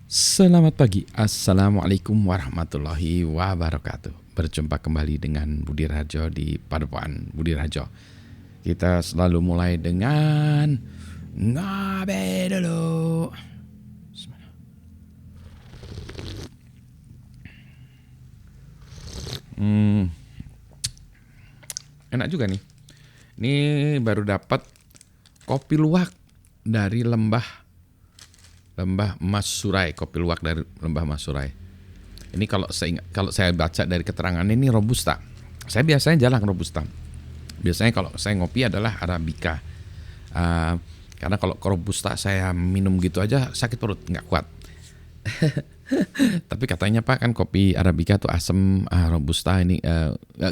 Selamat pagi, Assalamualaikum warahmatullahi wabarakatuh. Berjumpa kembali dengan Budi Rajo di Padepokan Budi Rajo. Kita selalu mulai dengan ngabe dulu. Hmm, enak juga nih. Ini baru dapat kopi luwak dari Lembah Mas Surai, kopi luwak dari Lembah Mas Surai. Ini kalau saya baca dari keterangan ini robusta. Saya biasanya jarang robusta. Biasanya kalau saya ngopi adalah arabica. Karena kalau robusta saya minum gitu aja sakit perut, nggak kuat. Tapi katanya Pak kan kopi arabica tuh asem, robusta ini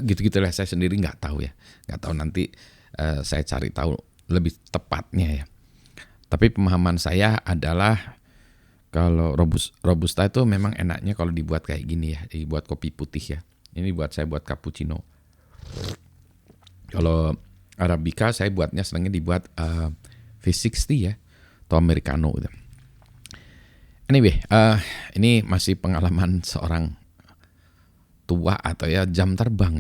gitu-gitu lah. Saya sendiri nggak tahu ya, nggak tahu nanti saya cari tahu lebih tepatnya ya. Tapi pemahaman saya adalah kalau robusta itu memang enaknya kalau dibuat kayak gini ya, dibuat kopi putih ya. Ini saya buat cappuccino. Kalau arabica saya buatnya senangnya dibuat V60 ya, atau americano gitu. Anyway, ini masih pengalaman seorang tua atau ya jam terbang.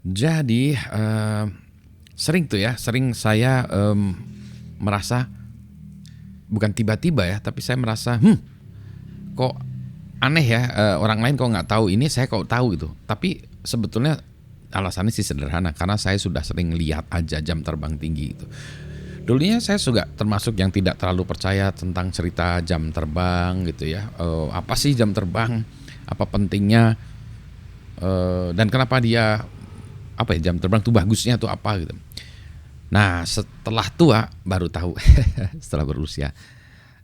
Jadi sering saya merasa bukan tiba-tiba ya, tapi saya merasa kok aneh ya, orang lain kok nggak tahu ini, saya kok tahu gitu. Tapi sebetulnya alasannya sih sederhana, karena saya sudah sering lihat aja jam terbang tinggi itu. Dulunya saya juga termasuk yang tidak terlalu percaya tentang cerita jam terbang gitu ya. Apa sih jam terbang? Apa pentingnya? Dan kenapa jam terbang tuh bagusnya tuh apa gitu. Nah setelah tua baru tahu. Setelah berusia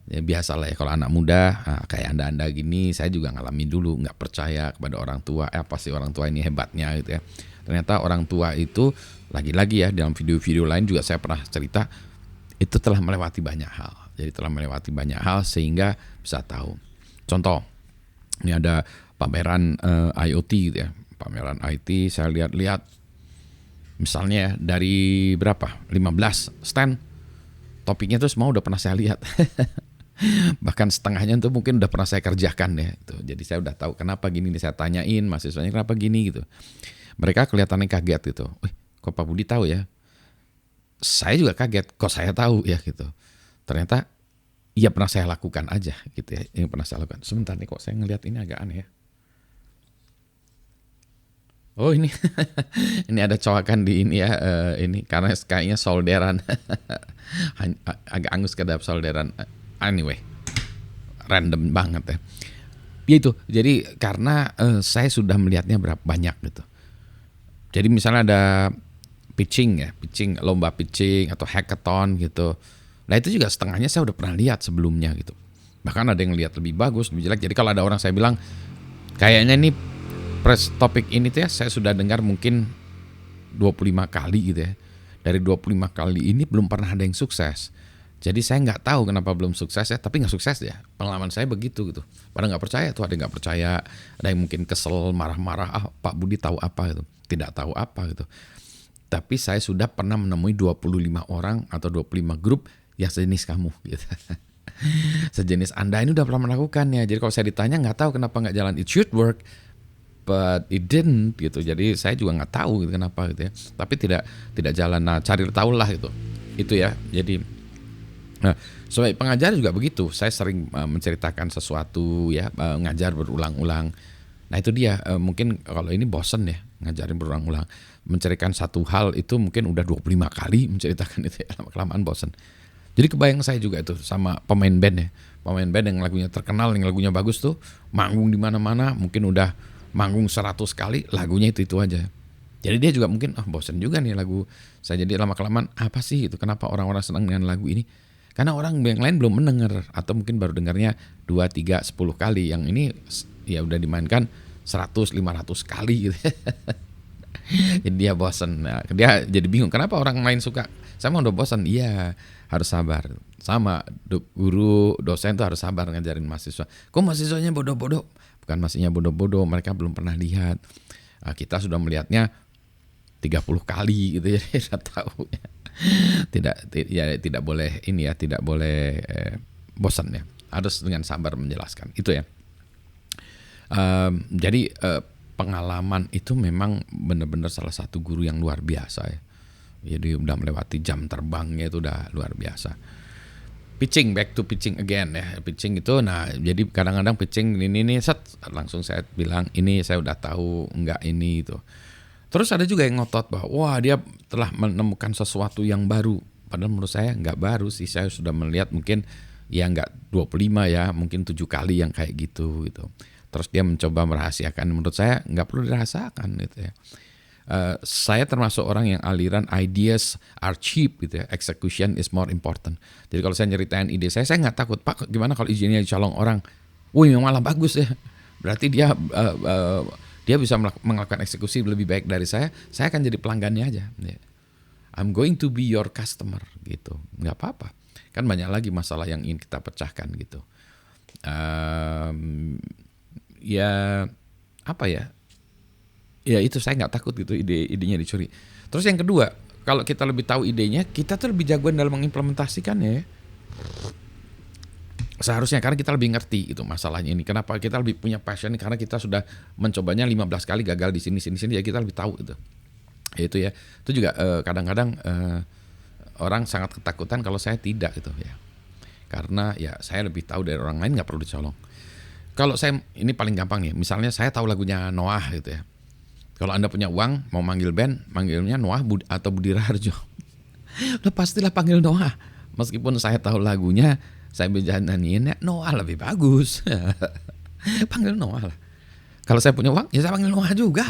ya, biasalah ya kalau anak muda kayak anda gini, saya juga ngalamin dulu nggak percaya kepada orang tua. Apa sih orang tua ini hebatnya gitu ya. Ternyata orang tua itu lagi-lagi ya, dalam video-video lain juga saya pernah cerita, itu telah melewati banyak hal. Jadi telah melewati banyak hal sehingga bisa tahu. Contoh, ini ada pameran IoT gitu ya. Pameran IT saya lihat-lihat. Misalnya dari berapa? 15 stand. Topiknya tuh semua udah pernah saya lihat. Bahkan setengahnya tuh mungkin udah pernah saya kerjakan ya. Jadi saya udah tahu kenapa gini, saya tanyain mahasiswanya kenapa gini gitu. Mereka kelihatannya kaget gitu. Kok Pak Budi tahu ya? Saya juga kaget, kok saya tahu ya gitu. Ternyata ya pernah saya lakukan aja gitu ya. Yang pernah saya lakukan. Sebentar nih, kok saya ngelihat ini agak aneh ya. Oh ini ini ada coakan di ini ya, ini karena kayaknya solderan. Agak angus kedap solderan. Anyway, random banget ya. Ya itu, jadi karena saya sudah melihatnya berapa banyak gitu. Jadi misalnya ada lomba pitching atau hackathon gitu. Nah itu juga setengahnya saya udah pernah lihat sebelumnya gitu. Bahkan ada yang lihat lebih bagus, lebih jelek. Jadi kalau ada orang saya bilang, kayaknya ini topik ini tuh ya saya sudah dengar mungkin 25 kali gitu ya. Dari 25 kali ini belum pernah ada yang sukses. Jadi saya nggak tahu kenapa belum sukses ya, tapi nggak sukses ya. Pengalaman saya begitu gitu. Pada nggak percaya tuh, ada yang nggak percaya, ada yang mungkin kesel, marah-marah. Pak Budi tahu apa gitu? Tidak tahu apa gitu. Tapi saya sudah pernah menemui 25 orang atau 25 grup yang sejenis kamu gitu. Sejenis Anda ini udah pernah melakukannya. Jadi kalau saya ditanya nggak tahu kenapa nggak jalan, it should work, but it didn't gitu. Jadi saya juga nggak tahu gitu kenapa gitu ya. Tapi tidak jalan. Nah cari tahu lah gitu. Itu ya. Jadi sebagai pengajar juga begitu. Saya sering menceritakan sesuatu ya, ngajar berulang-ulang. Nah itu dia, mungkin kalau ini bosen ya ngajarin berulang-ulang. Menceritakan satu hal itu mungkin udah 25 kali menceritakan itu ya, lama-kelamaan bosen. Jadi kebayang saya juga itu sama pemain band ya. Pemain band yang lagunya terkenal, yang lagunya bagus tuh, manggung di mana-mana, mungkin udah manggung 100 kali, lagunya itu aja. Jadi dia juga mungkin bosen juga nih lagu saya. Jadi lama-kelamaan apa sih itu, kenapa orang-orang senang dengan lagu ini? Karena orang yang lain belum mendengar, atau mungkin baru dengarnya 2, 3, 10 kali. Yang ini ya udah dimainkan 100, 500 kali gitu. Jadi dia bosan. Nah, dia jadi bingung kenapa orang lain suka. Saya mau udah bosan. Iya, harus sabar. Sama guru, dosen tuh harus sabar ngajarin mahasiswa. Kok mahasiswanya bodoh-bodoh? Bukan mahasiswanya bodoh-bodoh, mereka belum pernah lihat. Nah, kita sudah melihatnya 30 kali gitu ya, saya tahu ya. Tidak boleh ini ya, tidak boleh bosan ya. harus dengan sabar menjelaskan. Itu ya. Jadi pengalaman itu memang benar-benar salah satu guru yang luar biasa ya. Jadi udah melewati jam terbangnya itu udah luar biasa. Pitching, back to pitching again ya. Pitching itu, nah jadi kadang-kadang pitching ini set, langsung saya bilang ini saya udah tahu, enggak ini itu. Terus ada juga yang ngotot bahwa wah dia telah menemukan sesuatu yang baru. Padahal menurut saya enggak baru sih, saya sudah melihat mungkin ya enggak 25 ya, mungkin 7 kali yang kayak gitu. Terus dia mencoba merahasiakan, menurut saya enggak perlu dirahasiakan gitu ya. Saya termasuk orang yang aliran ideas are cheap gitu ya, execution is more important. Jadi kalau saya nyeritain ide saya nggak takut, Pak gimana kalau idenya dicolong orang, wih malah bagus ya, berarti dia bisa melakukan eksekusi lebih baik dari saya akan jadi pelanggannya aja. I'm going to be your customer gitu, nggak apa-apa. Kan banyak lagi masalah yang ingin kita pecahkan gitu. Ya apa ya? Ya itu saya nggak takut gitu idenya dicuri. Terus yang kedua, kalau kita lebih tahu idenya, kita tuh lebih jagoan dalam mengimplementasikannya ya. Seharusnya karena kita lebih ngerti gitu masalahnya ini. Kenapa kita lebih punya passion? Karena kita sudah mencobanya 15 kali gagal di sini ya, kita lebih tahu itu. Itu ya. Itu juga kadang-kadang orang sangat ketakutan kalau saya tidak gitu ya. Karena ya saya lebih tahu dari orang lain, nggak perlu dicolong. Kalau saya ini paling gampang nih. Misalnya saya tahu lagunya Noah gitu ya. Kalau Anda punya uang, mau manggil band, manggilnya Noah atau Budi Raharjo. Udah pastilah panggil Noah. Meskipun saya tahu lagunya, saya bisa nyanyiinnya, Noah lebih bagus. Panggil Noah lah. Kalau saya punya uang, ya saya panggil Noah juga.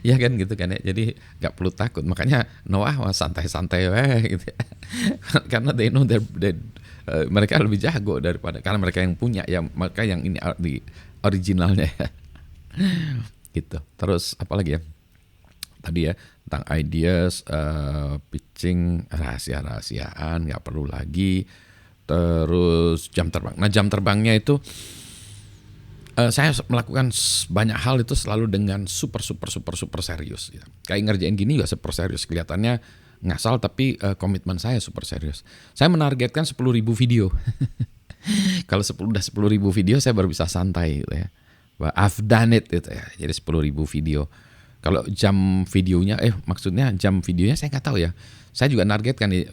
Ya kan gitu kan ya. Jadi gak perlu takut. Makanya Noah santai-santai gitu ya. Karena they know mereka lebih jago daripada, karena mereka yang punya ya, mereka yang ini di originalnya ya. Gitu. Terus apa lagi ya? Tadi ya tentang ideas, pitching, rahasia-rahasiaan, nggak perlu lagi. Terus jam terbang. Nah jam terbangnya itu saya melakukan banyak hal itu selalu dengan super serius. Ya. Kayak ngerjain gini juga super serius. Kelihatannya ngasal tapi komitmen saya super serius. Saya menargetkan 10.000 video. Kalau udah 10.000 video saya baru bisa santai gitu ya. I've done it gitu ya. Jadi 10.000 video. Kalau jam videonya, maksudnya jam videonya saya nggak tahu ya. Saya juga nargetkan nih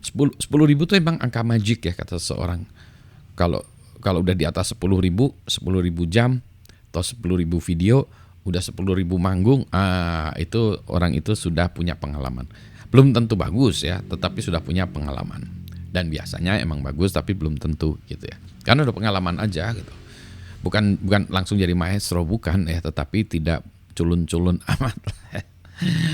10.000 tuh emang angka magic ya kata seseorang. Kalau udah di atas 10.000 jam atau 10.000 video, udah 10.000 manggung, itu orang itu sudah punya pengalaman. Belum tentu bagus ya, tetapi sudah punya pengalaman. Dan biasanya emang bagus tapi belum tentu gitu ya. Karena udah pengalaman aja gitu. Bukan langsung jadi maestro, bukan ya, tetapi tidak culun-culun amat.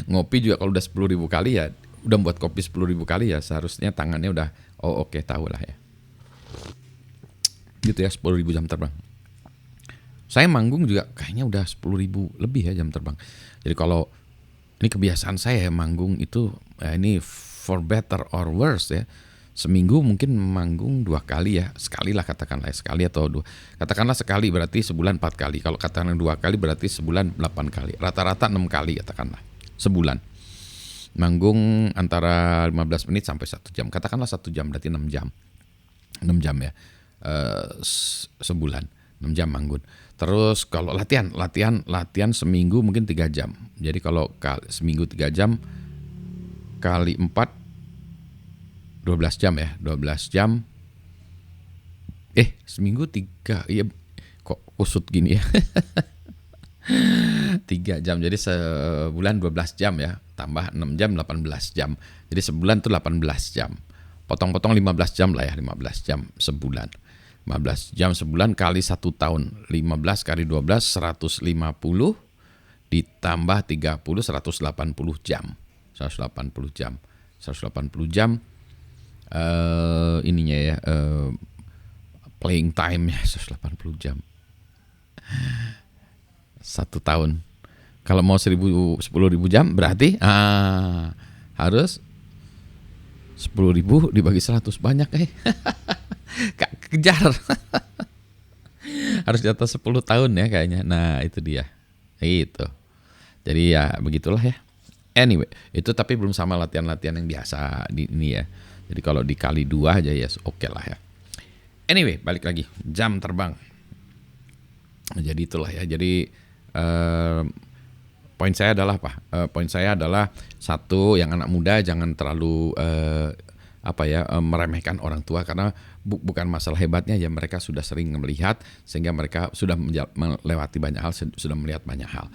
Ngopi juga kalau udah 10.000 kali ya, udah buat kopi 10.000 kali ya, seharusnya tangannya udah oke, tahu lah ya. Gitu ya, 10.000 jam terbang. Saya manggung juga kayaknya udah 10.000 lebih ya jam terbang. Jadi kalau ini kebiasaan saya ya, manggung itu ini for better or worse ya. Seminggu mungkin manggung 2 kali ya, sekali lah katakanlah, sekali atau 2. Katakanlah sekali berarti sebulan 4 kali. Kalau katakanlah 2 kali berarti sebulan 8 kali. Rata-rata 6 kali katakanlah, sebulan. Manggung antara 15 menit sampai 1 jam. Katakanlah 1 jam berarti 6 jam. 6 jam ya, sebulan. 6 jam manggung. Terus kalau latihan seminggu mungkin 3 jam. Jadi kalau seminggu 3 jam kali 4, 12 jam ya, 12 jam. Seminggu 3, iya kok kusut gini ya. 3 jam, jadi sebulan 12 jam ya, tambah 6 jam 18 jam. Jadi sebulan tuh 18 jam. Potong-potong 15 jam lah ya, 15 jam sebulan. 15 jam sebulan kali 1 tahun. 15 kali 12, 150 ditambah 30, 180 jam. 180 jam. 180 jam. Ininya ya, playing time ya 180 jam. 1 tahun. Kalau mau 10.000 jam berarti harus 10.000 dibagi 100, banyak Kak kejar. Harus di atas 10 tahun ya kayaknya. Nah, itu dia. Itu. Jadi ya begitulah ya. Anyway, itu tapi belum sama latihan-latihan yang biasa di ini ya. Jadi kalau dikali 2 aja ya oke lah ya. Anyway, balik lagi jam terbang. Jadi itulah ya. Jadi poin saya adalah apa? Poin saya adalah satu, yang anak muda jangan terlalu meremehkan orang tua, karena bukan masalah hebatnya ya, mereka sudah sering melihat sehingga mereka sudah melewati banyak hal, sudah melihat banyak hal.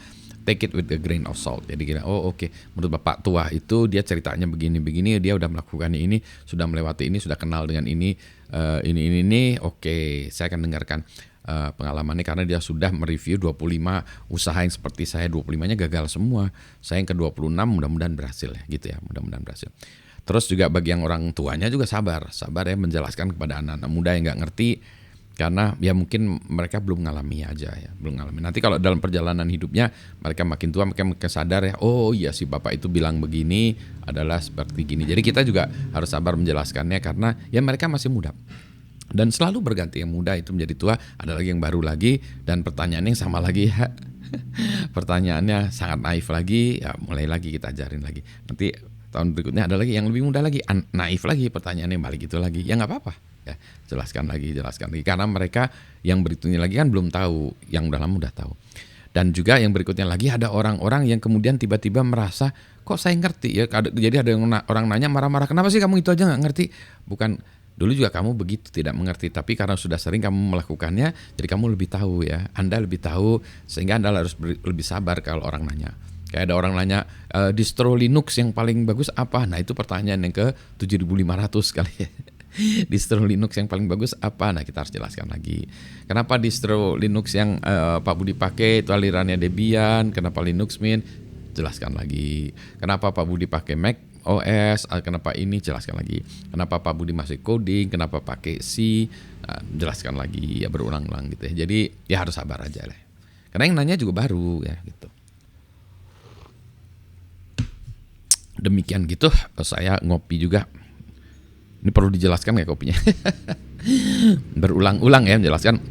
Take it with a grain of salt. Jadi kira oke, menurut bapak tua itu dia ceritanya begini, dia udah melakukan ini, sudah melewati ini, sudah kenal dengan ini, oke, saya akan dengarkan pengalamannya, karena dia sudah mereview 25 usaha yang seperti saya, 25-nya gagal semua. Saya yang ke-26 mudah-mudahan berhasil ya, gitu ya, mudah-mudahan berhasil. Terus juga bagi yang orang tuanya juga sabar ya, menjelaskan kepada anak-anak muda yang nggak ngerti, karena ya mungkin mereka belum ngalami aja ya, belum ngalami. Nanti kalau dalam perjalanan hidupnya mereka makin tua, mereka makin sadar ya, oh iya si bapak itu bilang begini adalah seperti gini. Jadi kita juga harus sabar menjelaskannya, karena ya mereka masih muda. Dan selalu berganti, yang muda itu menjadi tua, ada lagi yang baru lagi, dan pertanyaannya yang sama lagi ya. Pertanyaannya sangat naif lagi, ya mulai lagi kita ajarin lagi. Nanti tahun berikutnya ada lagi yang lebih muda lagi, naif lagi, pertanyaannya balik itu lagi. Ya nggak apa-apa, ya jelaskan lagi, karena mereka yang berikutnya lagi kan belum tahu, yang udah lama udah tahu. Dan juga yang berikutnya lagi ada orang-orang yang kemudian tiba-tiba merasa kok saya ngerti ya. Jadi ada orang nanya marah-marah, kenapa sih kamu itu aja nggak ngerti? Bukan, dulu juga kamu begitu tidak mengerti, tapi karena sudah sering kamu melakukannya, jadi kamu lebih tahu ya. Anda lebih tahu, sehingga Anda harus lebih sabar kalau orang nanya. Kayak ada orang nanya, distro Linux yang paling bagus apa? Nah itu pertanyaan yang ke 7500 kali ya. Distro Linux yang paling bagus apa? Nah kita harus jelaskan lagi. Kenapa distro Linux yang Pak Budi pakai itu alirannya Debian? Kenapa Linux Mint? Jelaskan lagi. Kenapa Pak Budi pakai Mac OS? Kenapa ini? Jelaskan lagi. Kenapa Pak Budi masih coding? Kenapa pakai C? Nah, jelaskan lagi ya, berulang-ulang gitu ya. Jadi ya harus sabar aja lah. Karena yang nanya juga baru ya gitu. Demikian gitu, saya ngopi juga. Ini perlu dijelaskan nggak kopinya? Berulang-ulang ya menjelaskan.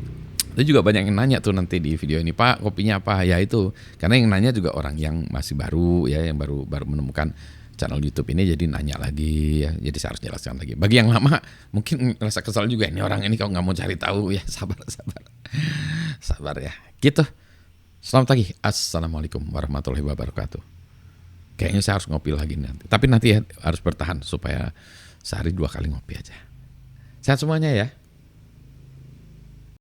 Itu juga banyak yang nanya tuh nanti di video ini, Pak kopinya apa? Ya itu, karena yang nanya juga orang yang masih baru ya, yang baru menemukan channel YouTube ini, jadi nanya lagi ya. Jadi saya harus jelaskan lagi. Bagi yang lama mungkin rasa kesal juga, ini orang ini kalau nggak mau cari tahu ya, sabar ya. Gitu. Selamat pagi. Assalamualaikum warahmatullahi wabarakatuh. Kayaknya saya harus ngopi lagi nanti. Tapi nanti ya harus bertahan supaya sehari 2 kali ngopi aja. Sehat semuanya ya.